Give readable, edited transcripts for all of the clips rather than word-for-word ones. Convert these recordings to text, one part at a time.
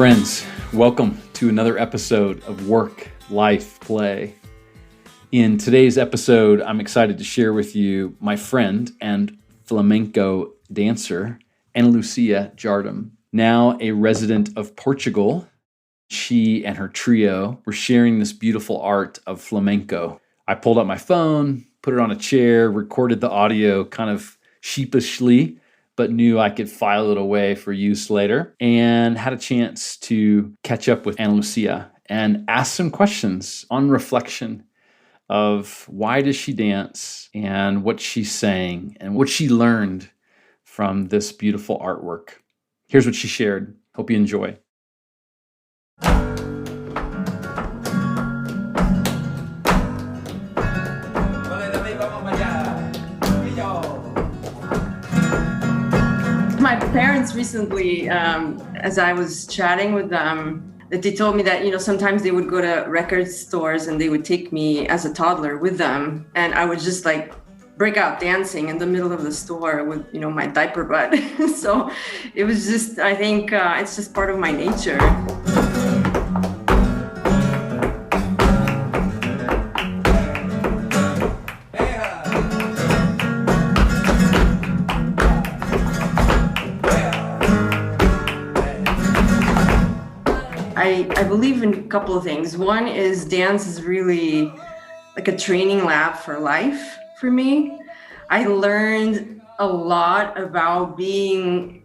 friends, welcome to another episode of Work, Life, Play. In today's episode, I'm excited to share with you my friend and flamenco dancer, Ana Lucia Jardim. Now a resident of Portugal, she and her trio were sharing this beautiful art of flamenco. I pulled out my phone, put it on a chair, recorded the audio kind of sheepishly, but knew I could file it away for use later, and had a chance to catch up with Ana Lucia and ask some questions on reflection of why does she dance and what she's saying and what she learned from this beautiful artwork. Here's what she shared. Hope you enjoy. My parents recently, as I was chatting with them, that they told me that, sometimes they would go to record stores and they would take me as a toddler with them. And I would just break out dancing in the middle of the store with, my diaper butt. So it was just, I think it's just part of my nature. I believe in a couple of things. One is dance is really like a training lab for life for me. I learned a lot about being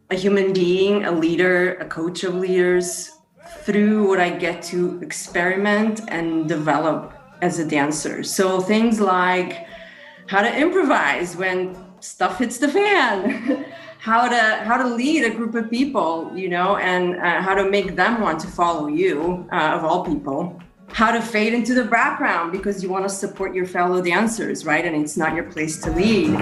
a human being, a leader, a coach of leaders through what I get to experiment and develop as a dancer. So things like how to improvise when stuff hits the fan. How to lead a group of people, and how to make them want to follow you, of all people. How to fade into the background because you want to support your fellow dancers, right? And it's not your place to lead.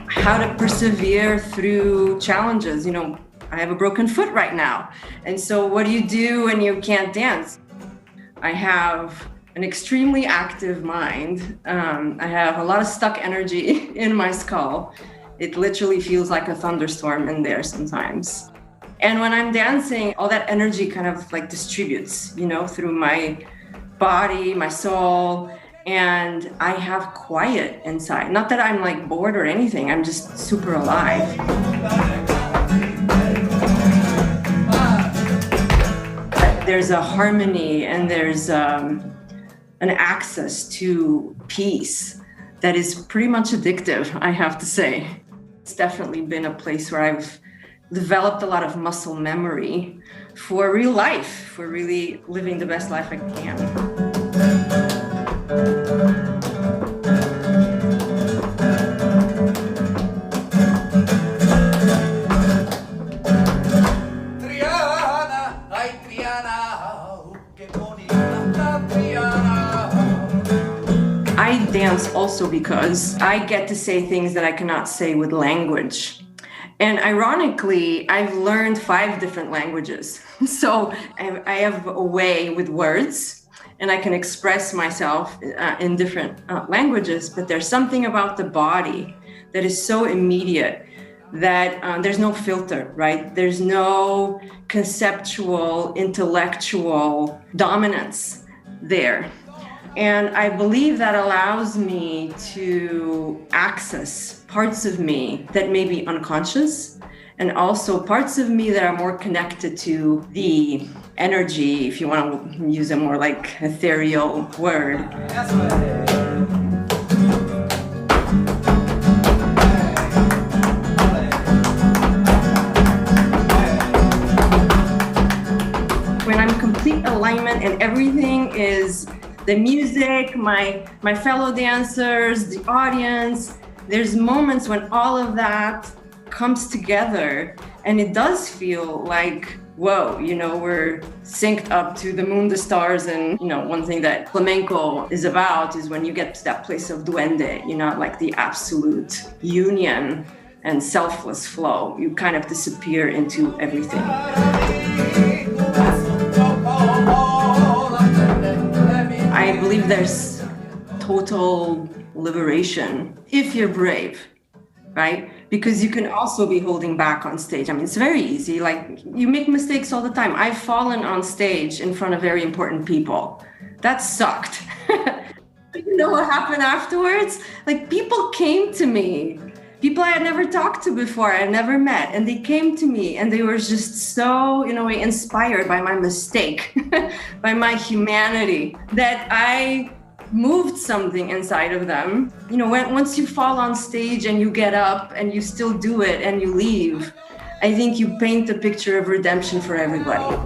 How to persevere through challenges. I have a broken foot right now. And so what do you do when you can't dance? I have an extremely active mind. I have a lot of stuck energy in my skull. It literally feels like a thunderstorm in there sometimes. And when I'm dancing, all that energy kind of distributes, through my body, my soul, and I have quiet inside. Not that I'm bored or anything, I'm just super alive. There's a harmony and there's an access to peace that is pretty much addictive, I have to say. It's definitely been a place where I've developed a lot of muscle memory for real life, for really living the best life I can. I dance also because I get to say things that I cannot say with language. And ironically, I've learned 5 different languages. So I have a way with words and I can express myself in different languages, but there's something about the body that is so immediate that there's no filter, right? There's no conceptual, intellectual dominance there. And I believe that allows me to access parts of me that may be unconscious, and also parts of me that are more connected to the energy, if you want to use a more ethereal word. When I'm in complete alignment and everything is the music, my fellow dancers, the audience. There's moments when all of that comes together and it does feel like, whoa, we're synced up to the moon, the stars. And, one thing that flamenco is about is when you get to that place of duende, the absolute union and selfless flow. You kind of disappear into everything. I believe there's total liberation if you're brave, right? because you can also be holding back on stage. I mean, it's very easy. Like, you make mistakes all the time. I've fallen on stage in front of very important people. That sucked. You know what happened afterwards? Like, people came to me, people I had never talked to before, I had never met, and they came to me and they were just so, inspired by my mistake, by my humanity, that I moved something inside of them. Once you fall on stage and you get up and you still do it and you leave, I think you paint a picture of redemption for everybody.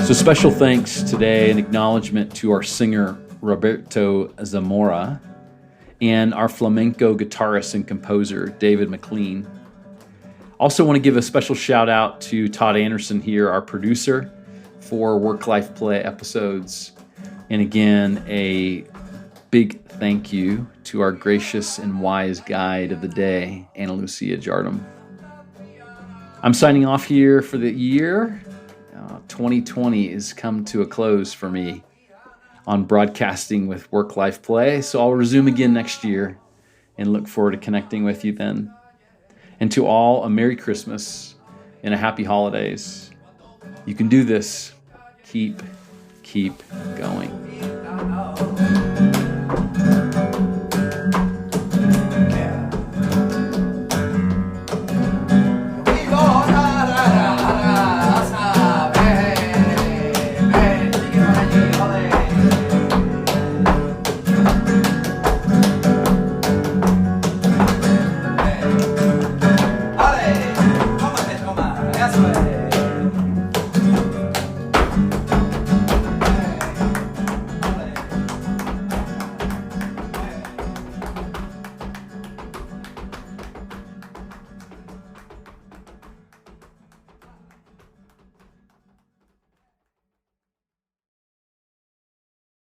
So special thanks today and acknowledgement to our singer, Roberto Zamora, and our flamenco guitarist and composer, David McLean. Also want to give a special shout out to Todd Anderson here, our producer for Work Life Play episodes. And again, a big thank you to our gracious and wise guide of the day, Ana Lucia Jardim. I'm signing off here for the year. 2020 has come to a close for me on broadcasting with Work Life Play. So I'll resume again next year and look forward to connecting with you then. And to all, a Merry Christmas and a Happy Holidays. You can do this. Keep going.